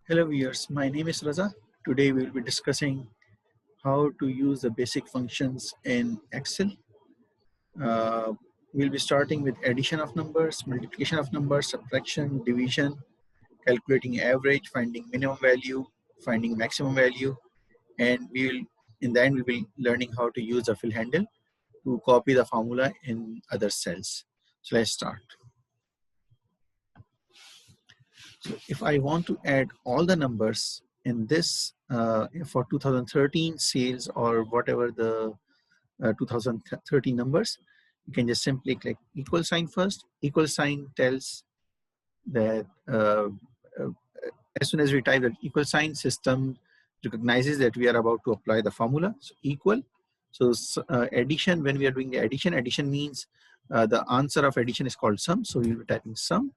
Hello viewers, my name is Raza. Today we will be discussing how to use the basic functions in Excel. Uh, we'll be starting with addition of numbers, multiplication of numbers, subtraction, division, calculating average, finding minimum value, finding maximum value, and we will, in the end, we'll be learning how to use the fill handle to copy the formula in other cells. So let's start. So if I want to add all the numbers in this for 2013 sales or whatever the 2013 numbers, you can just simply click equal sign first. Equal sign tells that uh, as soon as we type the equal sign, system recognizes that we are about to apply the formula. So equal. So addition, when we are doing the addition means the answer of addition is called sum. So we will be typing sum,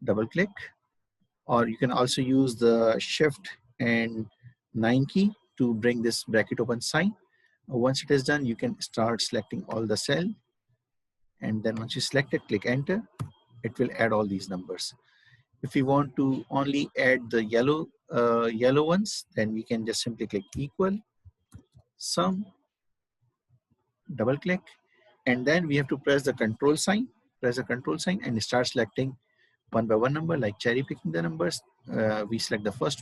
double click, or you can also use the shift and 9 key to bring this bracket open sign. Once it is done, you can start selecting all the cell, and then once you select it, click enter. It will add all these numbers. If we want to only add the yellow ones, then we can just simply click equal sum, double click, and then we have to press the control sign. Press the control sign and start selecting one by one number, like cherry picking the numbers. We select the first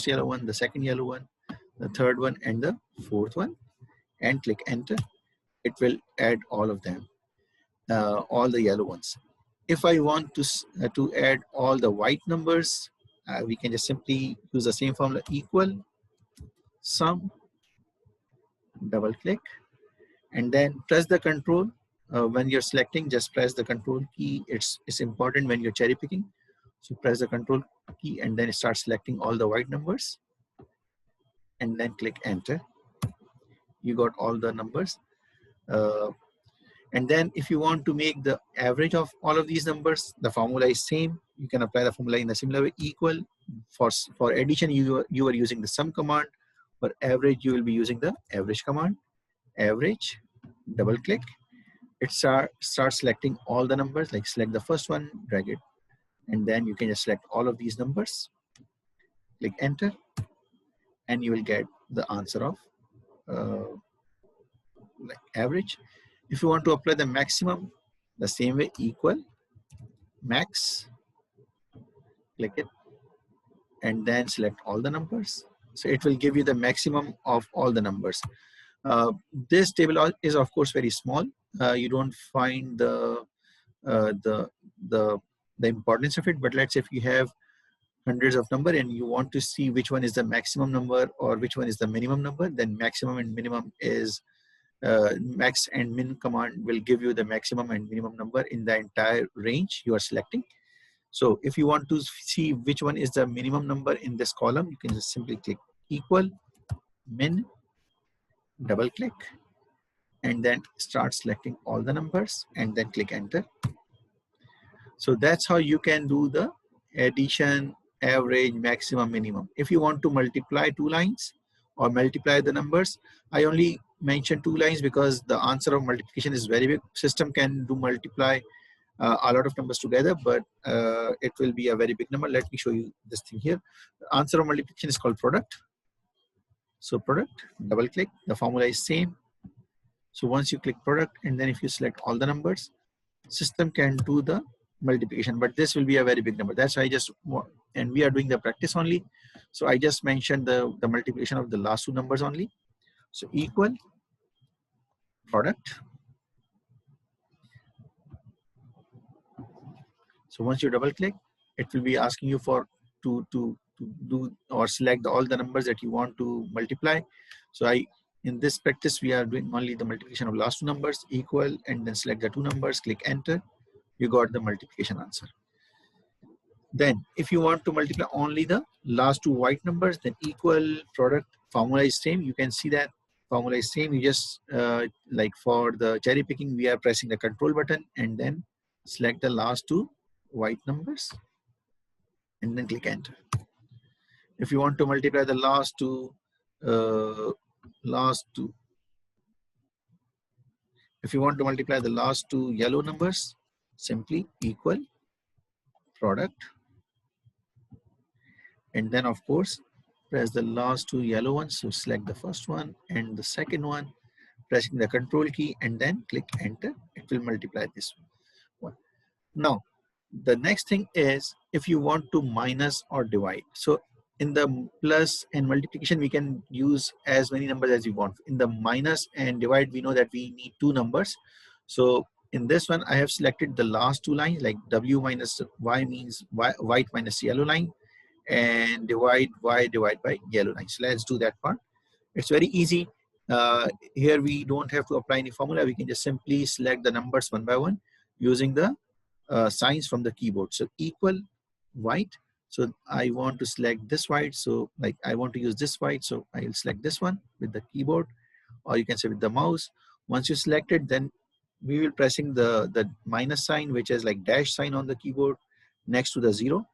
yellow one, the second yellow one, the third one, and the fourth one, and click enter. It will add all of them, all the yellow ones. If I want to add all the white numbers, we can just simply use the same formula, equal sum, double click, and then press the control. When you're selecting, just press the control key. It's important when you're cherry picking. So press the control key and then start selecting all the white numbers, and then click enter. You got all the numbers. Uh, and then if you want to make the average of all of these numbers, the formula is same. You can apply the formula in a similar way. Equal. For addition, you are using the sum command. For average, you will be using the average command. Average, double click. It starts selecting all the numbers, like select the first one, drag it, and then you can just select all of these numbers, click enter, and you will get the answer of like average. If you want to apply the maximum, the same way, equal max, click it, and then select all the numbers. So it will give you the maximum of all the numbers. This table is of course very small. You don't find uh, the the the importance of it, but let's say if you have hundreds of number and you want to see which one is the maximum number or which one is the minimum number, then maximum and minimum is max and min command will give you the maximum and minimum number in the entire range you are selecting. So if you want to see which one is the minimum number in this column, you can just simply click equal min, double click, and then start selecting all the numbers and then click enter. So that's how you can do the addition, average, maximum, minimum. If you want to multiply two lines or multiply the numbers, I only mentioned two lines because the answer of multiplication is very big. System can do multiply a lot of numbers together, but it will be a very big number. Let me show you this thing here. The answer of multiplication is called product. So product, double click, the formula is same. So once you click product, and then if you select all the numbers, system can do the multiplication, but this will be a very big number. That's why I just, and we are doing the practice only. So I just mentioned the multiplication of the last two numbers only. So equal product. So once you double click, it will be asking you for to do or select all the numbers that you want to multiply. So in this practice, we are doing only the multiplication of last two numbers, equal, and then select the two numbers, click enter. You got the multiplication answer. Then if you want to multiply only the last two white numbers, then equal product, formula is same. You can see that formula is same. You just like for the cherry picking, we are pressing the control button and then select the last two white numbers and then click enter. If you want to multiply the last two, if you want to multiply the last two yellow numbers, simply equal product, and then of course press the last two yellow ones. So select the first one and the second one, pressing the control key, and then click enter. It will multiply this one. Now the next thing is if you want to minus or divide. So in the plus and multiplication we can use as many numbers as you want. In the minus and divide we know that we need two numbers. So in this one I have selected the last two lines, like W minus Y means white minus yellow line, and divide Y divide by yellow line. So let's do that part. It's very easy. Here we don't have to apply any formula. We can just simply select the numbers one by one using the signs from the keyboard. So equal white. So I want to select this white. So like I want to use this white. So I'll select this one with the keyboard, or you can say with the mouse. Once you select it, then we will pressing the minus sign, which is like dash sign on the keyboard next to the 0.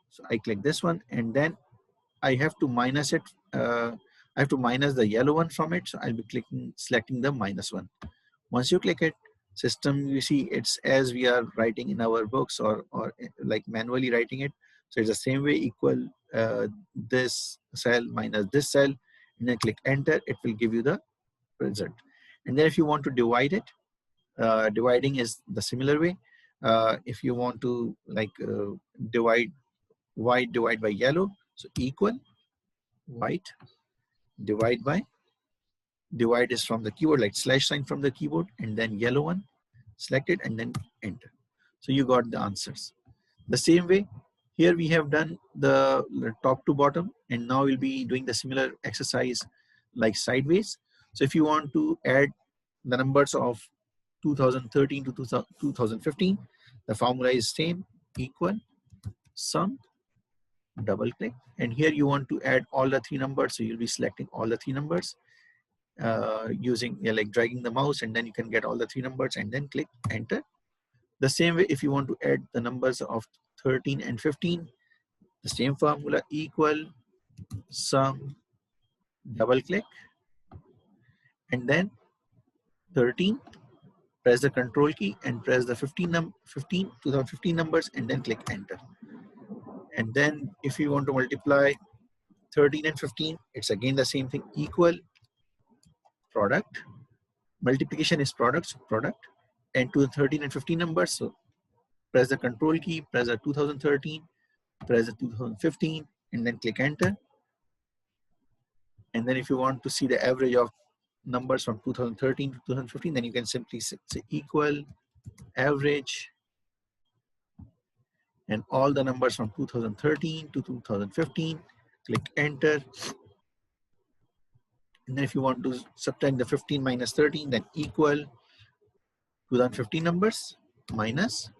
So I click this one, and then I have to minus it. I have to minus the yellow one from it. So I'll be selecting the minus one. Once you click it, system, you see it's as we are writing in our books, or like manually writing it. So it's the same way, equal this cell minus this cell, and then click enter. It will give you the result. And then if you want to divide it, dividing is the similar way. If you want to like divide white divide by yellow, so equal white divide by, divide is from the keyboard, like slash sign from the keyboard, and then yellow one, select it and then enter. So you got the answers. The same way here we have done the top to bottom, and now we'll be doing the similar exercise like sideways. So if you want to add the numbers of 2013 to 2015, the formula is same, equal sum, double click, and here you want to add all the three numbers, so you'll be selecting all the three numbers using like dragging the mouse, and then you can get all the three numbers and then click enter. The same way if you want to add the numbers of 13 and 15, the same formula, equal sum, double click, and then 13, press the control key and press the 2015 numbers and then click enter. And then if you want to multiply 13 and 15, it's again the same thing, equal product, multiplication is product, and to the 13 and 15 numbers. So press the control key, press the 2013, press the 2015, and then click enter. And then if you want to see the average of numbers from 2013 to 2015, then you can simply say equal average, and all the numbers from 2013 to 2015, click enter. And then if you want to subtract the 15 minus 13, then equal 2015 numbers minus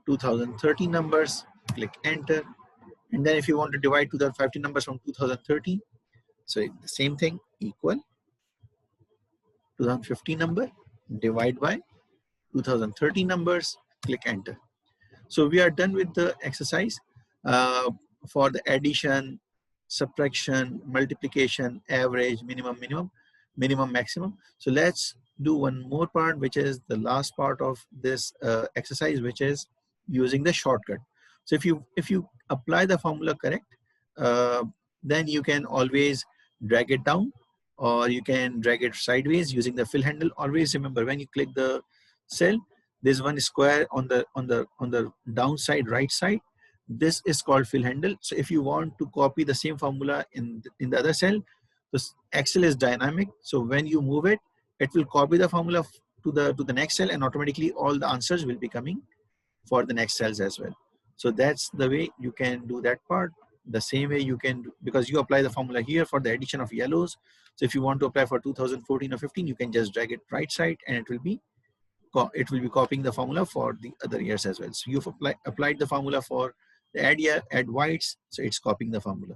2013 numbers, click enter. And then if you want to divide 2015 numbers from 2013, so the same thing, equal 2015 number divide by 2013 numbers, click enter. So we are done with the exercise for the addition, subtraction, multiplication, average, minimum, maximum. So let's do one more part, which is the last part of this exercise, which is using the shortcut. So if you apply the formula correct, then you can always drag it down, or you can drag it sideways using the fill handle. Always remember, when you click the cell, there's one square on the downside right side. This is called fill handle. So if you want to copy the same formula in the other cell, this Excel is dynamic. So when you move it, it will copy the formula to the next cell, and automatically all the answers will be coming for the next cells as well. So that's the way you can do that part. The same way you can, because you apply the formula here for the addition of yellows. So if you want to apply for 2014 or 15, you can just drag it right side, and it will be copying the formula for the other years as well. So you've applied the formula for the add whites, so it's copying the formula.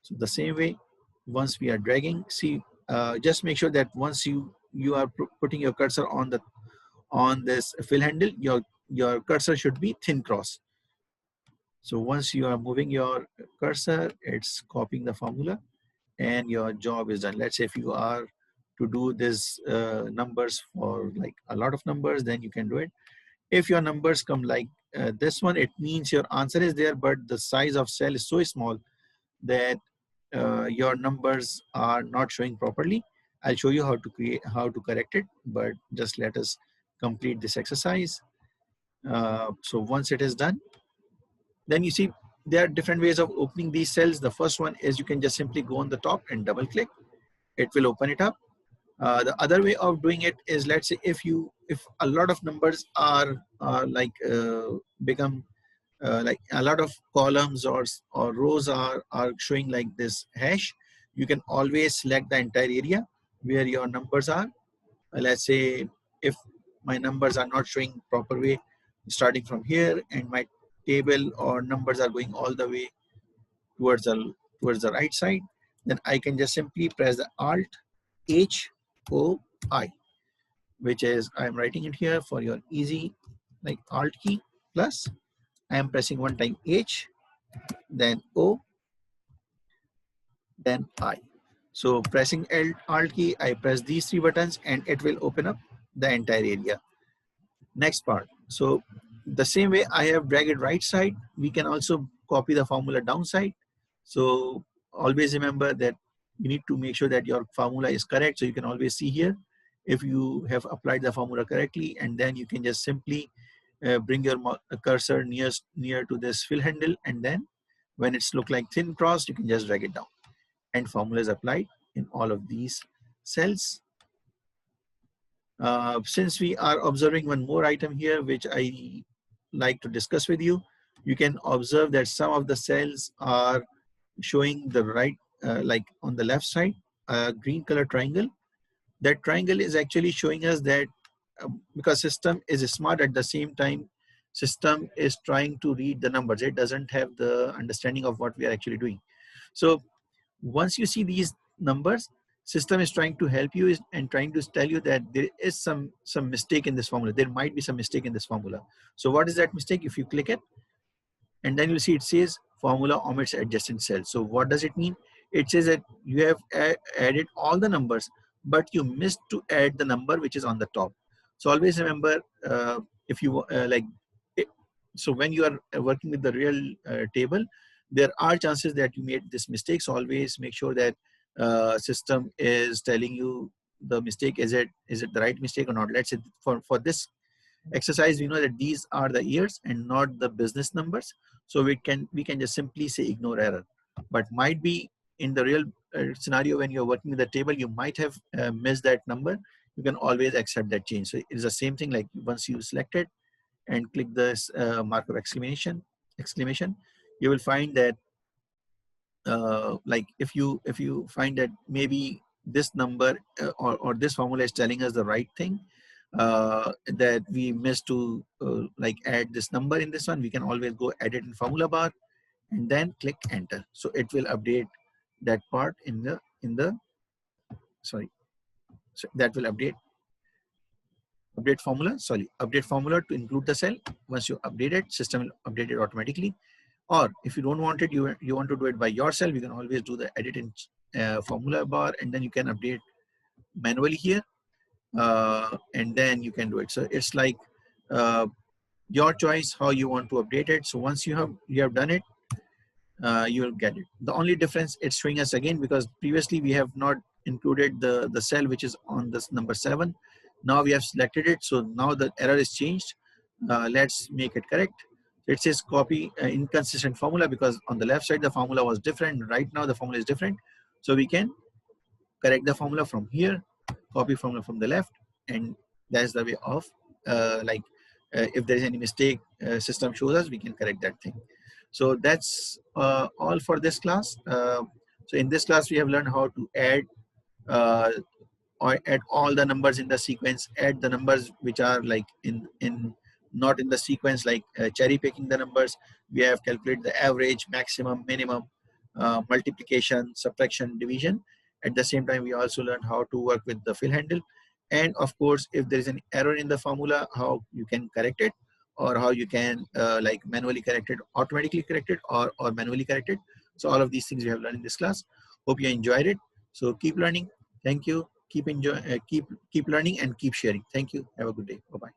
So the same way, once we are dragging, see, just make sure that once you are putting your cursor on this fill handle, your cursor should be thin cross. So once you are moving your cursor, it's copying the formula, and your job is done. Let's say if you are to do this numbers for like a lot of numbers, then you can do it. If your numbers come like this one, it means your answer is there, but the size of cell is so small that your numbers are not showing properly. I'll show you how to correct it, but just let us complete this exercise. So once it is done, then you see there are different ways of opening these cells. The first one is you can just simply go on the top and double click. It will open it up. The other way of doing it is, let's say if a lot of numbers are become like a lot of columns or rows are showing like this hash, you can always select the entire area where your numbers are. Let's say if my numbers are not showing proper way, starting from here, and my table or numbers are going all the way towards the right side, then I can just simply press the Alt H O I, which is, I'm writing it here for your easy, like Alt key plus I am pressing one time H, then O, then I. So pressing Alt key, I press these three buttons and it will open up the entire area. Next part. So the same way I have dragged it right side, we can also copy the formula downside. So always remember that you need to make sure that your formula is correct. So you can always see here if you have applied the formula correctly, and then you can just simply bring your cursor near to this fill handle, and then when it's look like thin cross, you can just drag it down, and formula is applied in all of these cells. Since we are observing one more item here, which I like to discuss with you, you can observe that some of the cells are showing the right, like on the left side, a green color triangle. That triangle is actually showing us that because system is smart, at the same time, system is trying to read the numbers. It doesn't have the understanding of what we are actually doing. So once you see these numbers, system is trying to help you and trying to tell you that there is some mistake in this formula. There might be some mistake in this formula. So what is that mistake? If you click it, and then you'll see it says formula omits adjacent cells. So what does it mean? It says that you have added all the numbers, but you missed to add the number which is on the top. So always remember, if you so when you are working with the real table, there are chances that you made this mistake. So always make sure that system is telling you the mistake. Is it the right mistake or not? Let's say for this exercise, we know that these are the years and not the business numbers. So we can just simply say ignore error. But might be in the real scenario when you're working with the table, you might have missed that number. You can always accept that change. So it's the same thing, like once you select it and click this mark of exclamation, you will find that like if you find that maybe this number or this formula is telling us the right thing, that we missed to like add this number in this one, we can always go edit in formula bar and then click enter. So it will update that part in the sorry, so that will update formula to include the cell. Once you update it, system will update it automatically. Or if you don't want it, you want to do it by yourself, you can always do the edit in formula bar, and then you can update manually here, and then you can do it. So it's like your choice how you want to update it. So once you have done it, you will get it. The only difference, it's showing us again because previously we have not included the cell which is on this number 7. Now we have selected it, so now the error is changed. Let's make it correct. It says copy inconsistent formula because on the left side the formula was different. Right now the formula is different. So we can correct the formula from here, copy formula from the left, and that's the way of if there is any mistake system shows us, we can correct that thing. So that's all for this class. So in this class we have learned how to add or add all the numbers in the sequence, add the numbers which are like in not in the sequence, like cherry picking the numbers. We have calculated the average, maximum, minimum, multiplication, subtraction, division. At the same time, we also learned how to work with the fill handle. And of course, if there is an error in the formula, how you can correct it, or how you can like manually correct it, automatically correct it, or manually correct it. So all of these things we have learned in this class. Hope you enjoyed it. So keep learning. Thank you. Keep learning and keep sharing. Thank you. Have a good day. Bye-bye.